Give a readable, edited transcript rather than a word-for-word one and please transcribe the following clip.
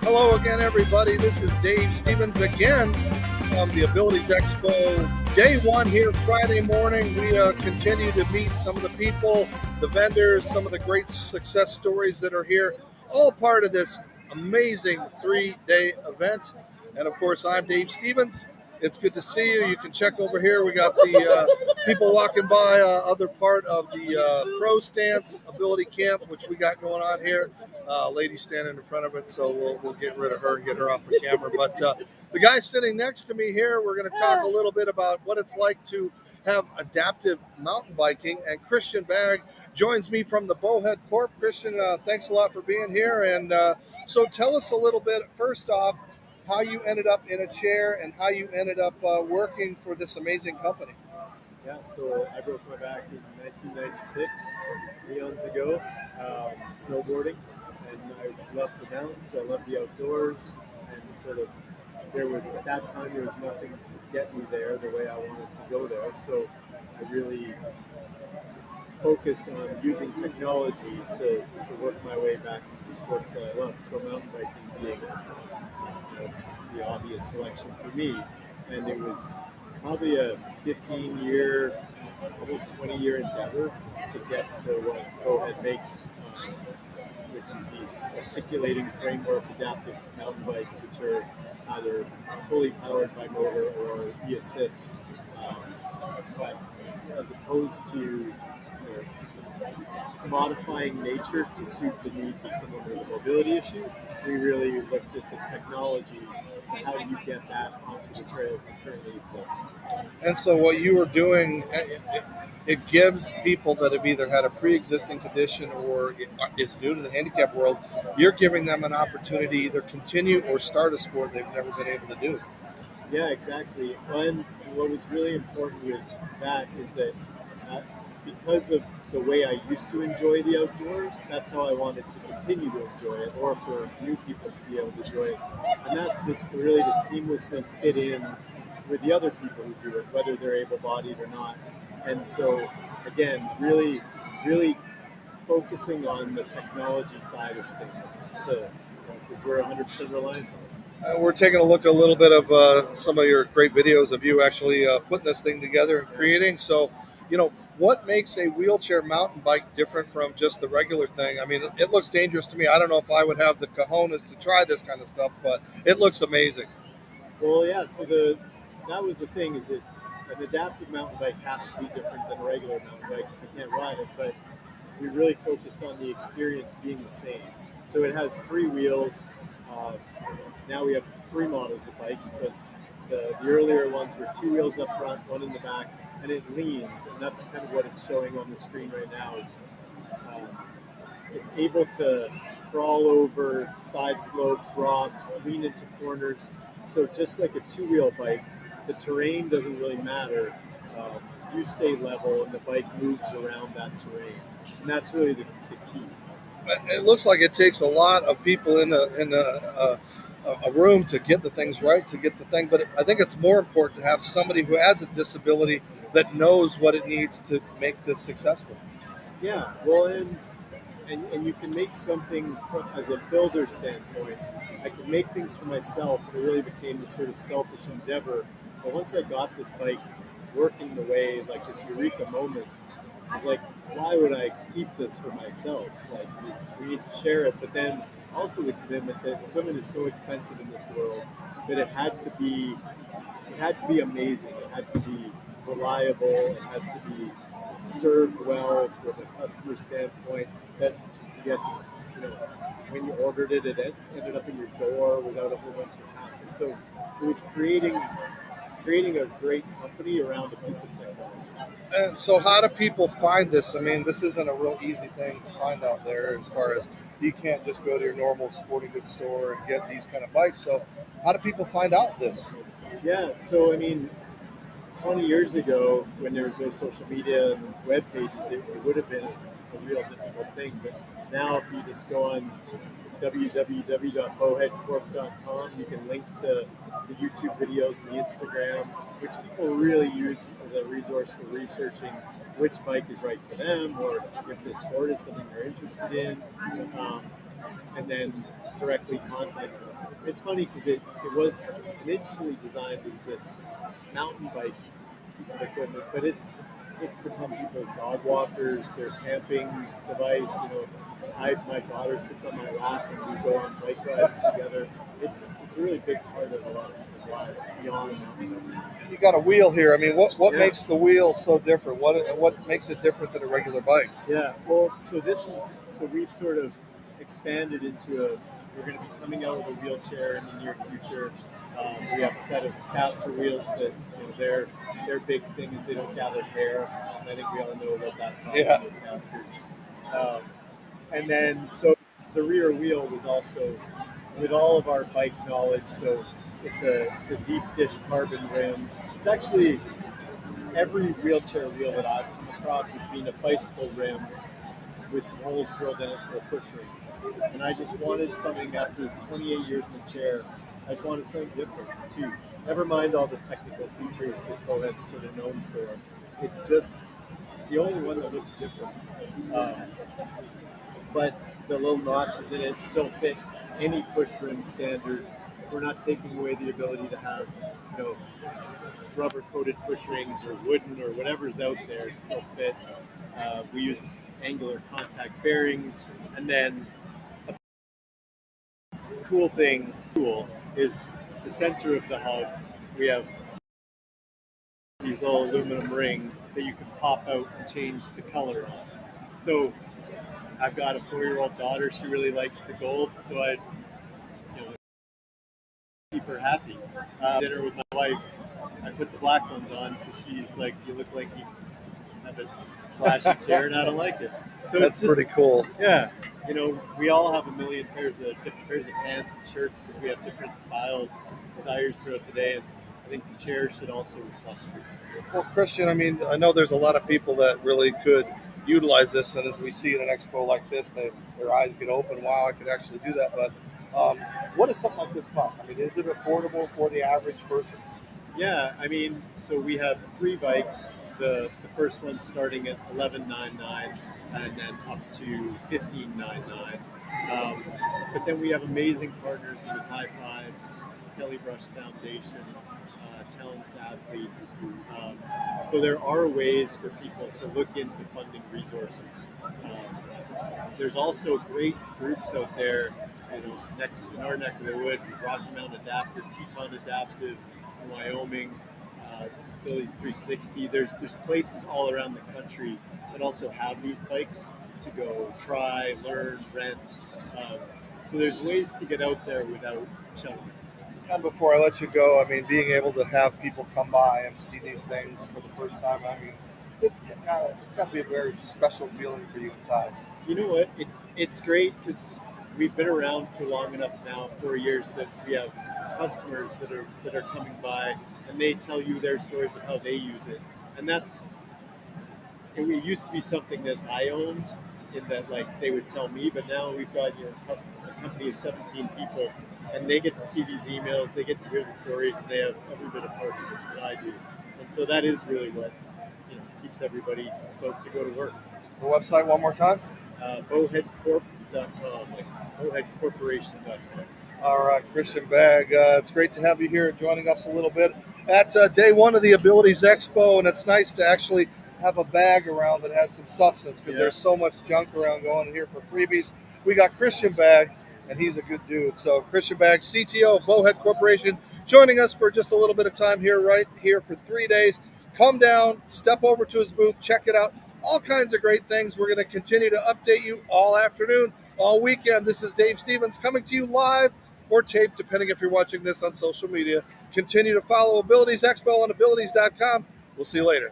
Hello again, everybody. This is Dave Stevens again from the Abilities Expo. Day one here, Friday morning. We continue to meet some of the people, the vendors, some of the great success stories that are here, all part of this amazing 3-day event. And of course, I'm Dave Stevens. It's good to see you. You can check over here. We got the people walking by, other part of the pro stance ability camp, which we got going on here. Lady standing in front of it, so we'll get rid of her and get her off the camera. But the guy sitting next to me here, we're going to talk a little bit about what it's like to have adaptive mountain biking. And Christian Bagg joins me from the Bowhead Corp. Christian, thanks a lot for being here. And so tell us a little bit, first off, how you ended up in a chair and how you ended up working for this amazing company. Yeah, so I broke my back in 1996, eons ago, snowboarding, and I loved the mountains, I loved the outdoors, and at that time, there was nothing to get me there the way I wanted to go there, so I really focused on using technology to work my way back into the sports that I love, so mountain biking being the obvious selection for me, and it was probably a 15-year, almost 20-year endeavor to get to what Bowhead makes, which is these articulating framework adaptive mountain bikes, which are either fully powered by motor or e-assist. Um, but as opposed to modifying nature to suit the needs of someone with a mobility issue, we really looked at the technology to how do you get that onto the trails that currently exist. And so, what you were doing, it gives people that have either had a pre-existing condition or is new to the handicap world, you're giving them an opportunity to either continue or start a sport they've never been able to do. Yeah, exactly. And what was really important with that is that uh, because of the way I used to enjoy the outdoors, that's how I wanted to continue to enjoy it, or for new people to be able to enjoy it. And that was really to seamlessly fit in with the other people who do it, whether they're able-bodied or not. And so, again, really focusing on the technology side of things to because we're 100% reliant on it. We're taking a look a little bit of some of your great videos of you actually putting this thing together and creating. So, what makes a wheelchair mountain bike different from just the regular thing? I mean, it looks dangerous to me. I don't know if I would have the cojones to try this kind of stuff, but it looks amazing. Well, yeah. That was the thing is that an adaptive mountain bike has to be different than a regular mountain bike because they can't ride it. But we really focused on the experience being the same. So it has three wheels. Uh, Now we have three models of bikes, but the earlier ones were two wheels up front, one in the back, and it leans, and that's kind of what it's showing on the screen right now. Is um, it's able to crawl over side slopes, rocks, lean into corners. So just like a two-wheel bike, the terrain doesn't really matter. Um, you stay level, and the bike moves around that terrain, and that's really the key. It looks like it takes a lot of people in a room to get the things right, to get the thing. But I think it's more important to have somebody who has a disability that knows what it needs to make this successful. Yeah, well, and you can make something as a builder standpoint. I could make things for myself, and it really became this sort of selfish endeavor. But once I got this bike working the way, like this eureka moment, I was like, why would I keep this for myself? Like, we need to share it. But then also the commitment that equipment is so expensive in this world that it had to be amazing. It had to be reliable. It had to be served well from a customer standpoint. That you had to, when you ordered it, it ended up in your door without a whole bunch of hassle. So it was creating a great company around a piece of technology. And so, how do people find this? I mean, this isn't a real easy thing to find out there as far as you can't just go to your normal sporting goods store and get these kind of bikes. So, how do people find out this? Yeah. So I mean, 20 years ago, when there was no social media and web pages, it would have been a real difficult thing. But now, if you just go on www.bowheadcorp.com, you can link to the YouTube videos and the Instagram, which people really use as a resource for researching which bike is right for them or if this sport is something they're interested in. Um, and then directly contact us. It's funny because it was initially designed as this mountain bike piece of equipment, but it's become people's dog walkers, their camping device. My daughter sits on my lap and we go on bike rides together. It's a really big part of a lot of people's lives beyond mountain biking. You got a wheel here. I mean, what Yeah. makes the wheel so different? What makes it different than a regular bike? Yeah, well, so we've sort of expanded into we're going to be coming out with a wheelchair in the near future. We have a set of caster wheels that their big thing is they don't gather hair, and I think we all know about that problem Yeah. with casters. Um, and then so the rear wheel was also with all of our bike knowledge. So it's a deep dish carbon rim. It's actually every wheelchair wheel that I've come across has been a bicycle rim with some holes drilled in it for a push ring. And I just wanted something after 28 years in a chair. I just wanted something different too. Never mind all the technical features that Bowhead's sort of known for. It's the only one that looks different. Um, but the little notches in it still fit any push rim standard. So we're not taking away the ability to have, you know, rubber coated push rings or wooden or whatever's out there still fits. We use angular contact bearings, and then a cool is the center of the hub. We have these little aluminum ring that you can pop out and change the color of. So I've got a 4-year-old daughter. She really likes the gold, so I keep her happy. Dinner with my wife, I put the black ones on because she's like, "You look like you have a flashy chair," and I don't like it. So That's it's just, pretty cool. yeah. We all have a million different pairs of pants and shirts because we have different style desires throughout the day, and I think the chair should also reflect. Well, Christian, I mean, I know there's a lot of people that really could utilize this, and as we see in an expo like this, their eyes get open. Wow, I could actually do that. But what does something like this cost? I mean, is it affordable for the average person? Yeah, I mean, so we have 3 bikes. The first one starting at $11.99 and then up to $15.99. But then we have amazing partners with High Fives, Kelly Brush Foundation, Challenged Athletes. So there are ways for people to look into funding resources. There's also great groups out there, next in our neck of the wood, Rocky Mountain Adaptive, Teton Adaptive, in Wyoming, Phillies 360. There's places all around the country that also have these bikes to go try, learn, rent. So there's ways to get out there without shelter. And before I let you go, I mean, being able to have people come by and see these things for the first time, I mean, it's got to be a very special feeling for you inside. You know what? It's great because we've been around for long enough now, 4 years, that we have customers that are coming by and they tell you their stories of how they use it, and it used to be something that I owned, in that like they would tell me, but now we've got a company of 17 people, and they get to see these emails, they get to hear the stories, and they have every bit of purpose that I do, and so that is really what keeps everybody stoked to go to work. The website one more time. Bowheadcorp.com, like bowheadcorporation.com. All right, Christian Bagg, it's great to have you here joining us a little bit at day one of the Abilities Expo, and it's nice to actually have a bag around that has some substance because there's so much junk around going here for freebies. We got Christian Bagg, and he's a good dude. So Christian Bagg, CTO of Bowhead Corporation, joining us for just a little bit of time here, right here for 3 days. Come down, step over to his booth, check it out. All kinds of great things. We're going to continue to update you all afternoon, all weekend. This is Dave Stevens coming to you live or taped, depending if you're watching this on social media. Continue to follow Abilities Expo on abilities.com. We'll see you later.